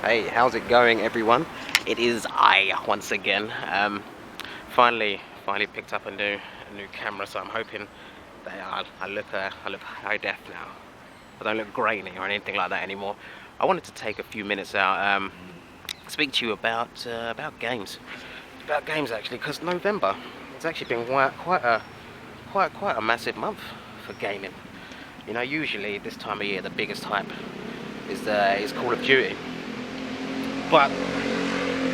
Hey, how's it going, everyone? It is I once again. Finally picked up a new camera, so I'm hoping that I look high def now. I don't look grainy or anything like that anymore. I wanted to take a few minutes out, speak to you about games, actually, because November has actually been quite a massive month for gaming. You know, usually this time of year the biggest hype is Call of Duty. But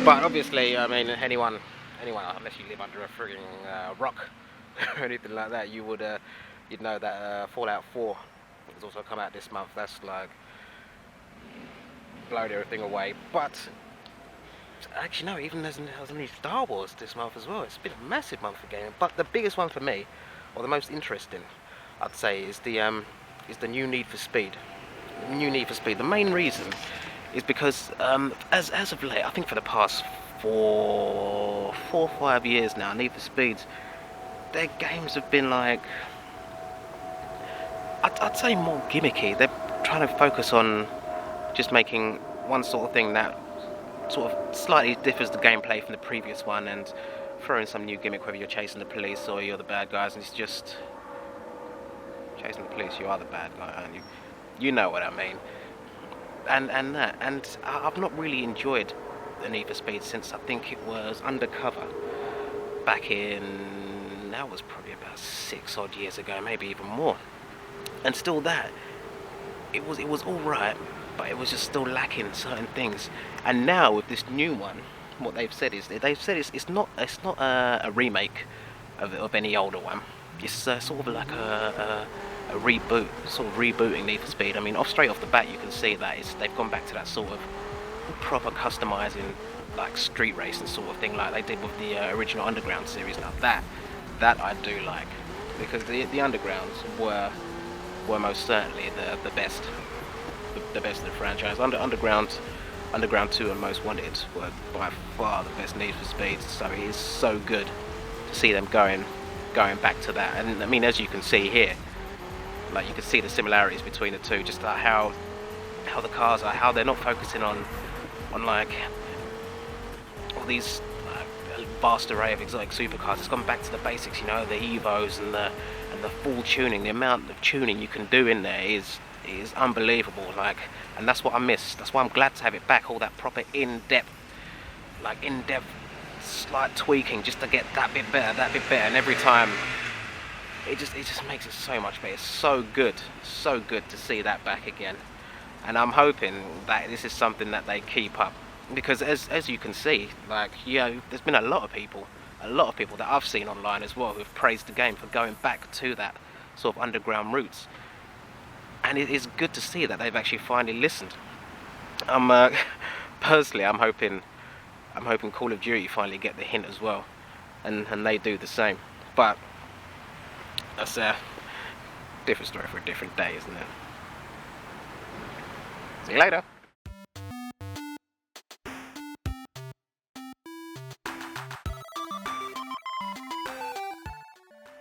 obviously, I mean, anyone, unless you live under a frigging rock or anything like that, you'd know that Fallout 4 has also come out this month. That's like blown everything away. But actually, no, even there's only Star Wars this month as well. It's been a massive month for gaming. But the biggest one for me, or the most interesting, I'd say, is the new Need for Speed. The main reason is because as of late, I think for the past four or 5 years now, Need for Speeds, their games have been like, I'd say more gimmicky. They're trying to focus on just making one sort of thing that sort of slightly differs the gameplay from the previous one, and throw in some new gimmick, whether you're chasing the police or you're the bad guys, and it's just chasing the police, you are the bad guy, and you know what I mean. And I've not really enjoyed the Need for Speed since I think it was Undercover back in, that was probably about 6 odd years ago, maybe even more. And still that, it was all right, but it was just still lacking certain things. And now with this new one, what they've said is it's not a remake of any older one. It's sort of like a reboot, sort of rebooting Need for Speed. I mean, straight off the bat, you can see that they've gone back to that sort of proper customizing, like street racing sort of thing, like they did with the original Underground series. Now that I do like, because the Undergrounds were most certainly the best of the franchise. Underground 2 and Most Wanted were by far the best Need for Speeds. So it is so good to see them going back to that. And I mean, as you can see here, like you can see the similarities between the two, just like how the cars are, how they're not focusing on like all these vast array of exotic supercars. It's gone back to the basics, you know, the Evos and the full tuning. The amount of tuning you can do in there is unbelievable. Like, and that's what I miss. That's why I'm glad to have it back. All that proper in-depth slight tweaking just to get that bit better, and every time it just makes it so much better. It's so good to see that back again. And I'm hoping that this is something that they keep up, because as you can see, like, you know, there's been a lot of people that I've seen online as well who've praised the game for going back to that sort of underground roots. And it is good to see that they've actually finally listened. Personally, I'm hoping Call of Duty finally get the hint as well, and they do the same. But that's a different story for a different day, isn't it? See you later.